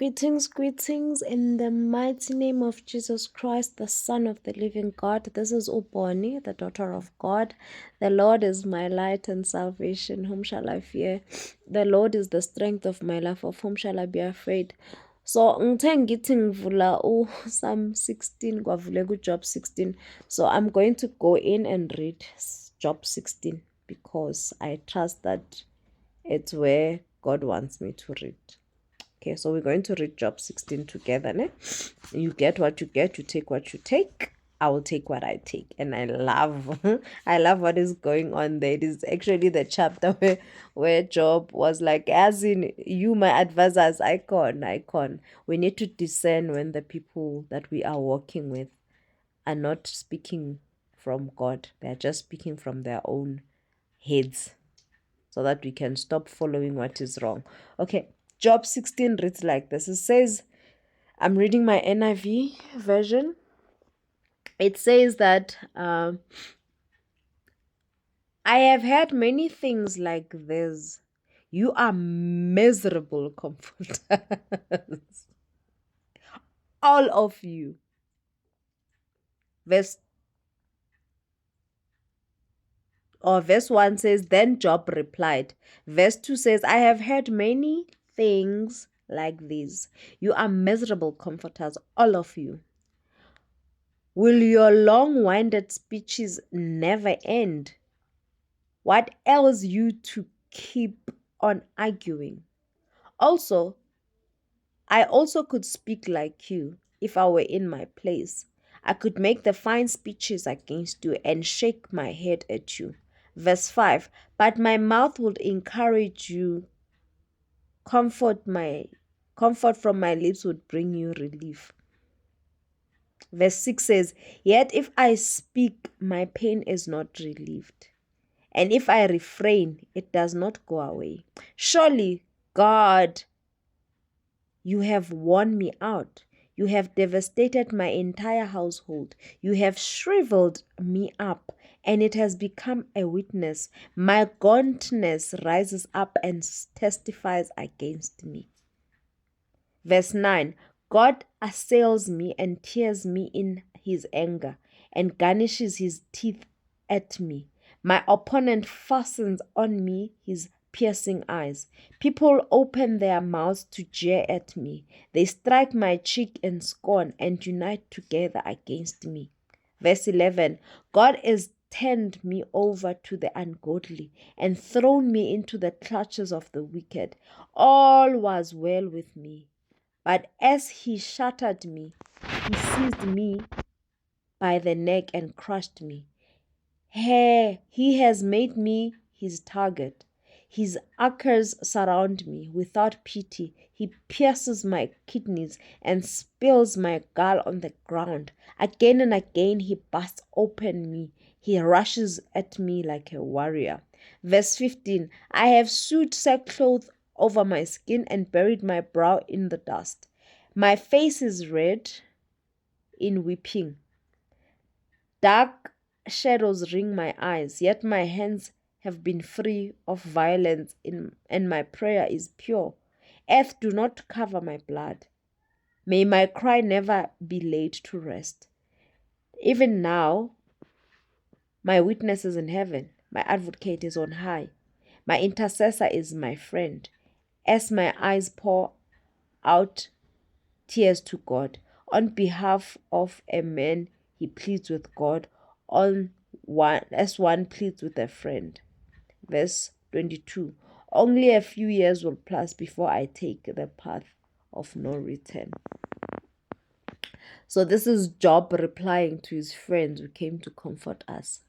Greetings in the mighty name of Jesus Christ, the Son of the living God. This is Uboni, the daughter of God. The Lord is my light and salvation. Whom shall I fear? The Lord is the strength of my life. Of whom shall I be afraid? So ngithe ngithi ngivula Psalm 16 kwavule Job 16. So I'm going to go in and read Job 16 because I trust that it's where God wants me to read. Okay, so we're going to read Job 16 together. Ne? You get what you get, you take what you take. I will take what I take. And I love I love what is going on there. It is actually the chapter where Job was like, as in you, my advisors, icon. We need to discern when the people that we are working with are not speaking from God. They're just speaking from their own heads so that we can stop following what is wrong. Okay, Job 16 reads like this. It says, I'm reading my NIV version. It says that I have heard many things like this. You are miserable comforters. All of you. Verse 1 says, Then Job replied. Verse 2 says, I have heard many things like these. You are miserable comforters, all of you. Will your long-winded speeches never end? What ails you to keep on arguing? Also, I also could speak like you if I were in my place. I could make the fine speeches against you and shake my head at you. Verse 5, but my mouth would encourage you. Comfort from my lips would bring you relief. Verse 6 says, yet if I speak, my pain is not relieved. And if I refrain, it does not go away. Surely, God, you have worn me out. You have devastated my entire household. You have shriveled me up, and it has become a witness. My gauntness rises up and testifies against me. Verse 9, God assails me and tears me in his anger and garnishes his teeth at me. My opponent fastens on me his piercing eyes. People open their mouths to jeer at me. They strike my cheek in scorn and unite together against me. Verse 11, God has turned me over to the ungodly and thrown me into the clutches of the wicked. All was well with me. But as he shattered me, he seized me by the neck and crushed me. He has made me his target. His archers surround me without pity. He pierces my kidneys and spills my gall on the ground. Again and again he busts open me. He rushes at me like a warrior. Verse 15, I have sewed sackcloth over my skin and buried my brow in the dust. My face is red in weeping. Dark shadows ring my eyes, yet my hands have been free of violence and my prayer is pure. Earth, do not cover my blood. May my cry never be laid to rest. Even now, my witness is in heaven. My advocate is on high. My intercessor is my friend. As my eyes pour out tears to God, on behalf of a man, he pleads with God as one pleads with a friend. Verse 22, only a few years will pass before I take the path of no return. So this is Job replying to his friends who came to comfort us.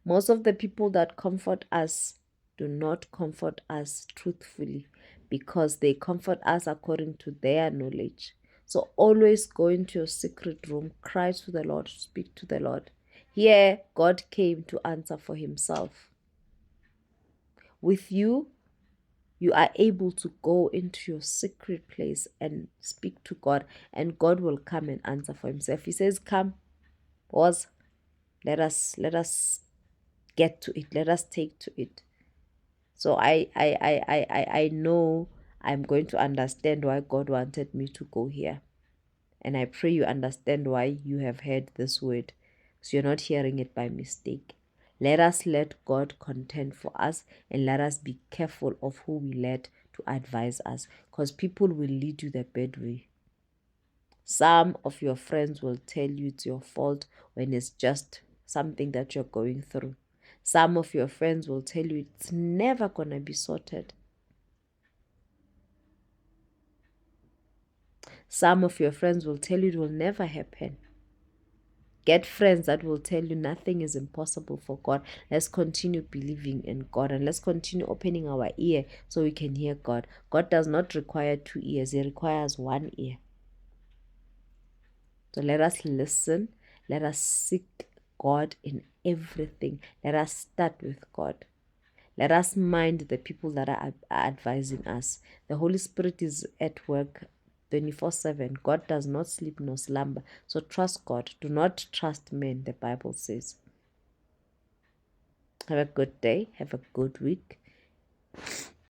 Most of the people that comfort us do not comfort us truthfully because they comfort us according to their knowledge. So always go into your secret room, cry to the Lord, speak to the Lord. Here, God came to answer for himself. With you, you are able to go into your secret place and speak to God, and God will come and answer for himself. He says, come, pause, let us get to it. Let us take to it. So I know I'm going to understand why God wanted me to go here. And I pray you understand why you have heard this word, so you're not hearing it by mistake. Let us let God contend for us, and let us be careful of who we let to advise us, because people will lead you the bad way. Some of your friends will tell you it's your fault when it's just something that you're going through. Some of your friends will tell you it's never going to be sorted. Some of your friends will tell you it will never happen. Get friends that will tell you nothing is impossible for God. Let's continue believing in God, and let's continue opening our ear so we can hear God. God does not require 2 ears, He requires 1 ear. So let us listen. Let us seek God in everything. Let us start with God. Let us mind the people that are advising us. The Holy Spirit is at work 24/7. God does not sleep nor slumber. So trust God. Do not trust men, the Bible says. Have a good day. Have a good week.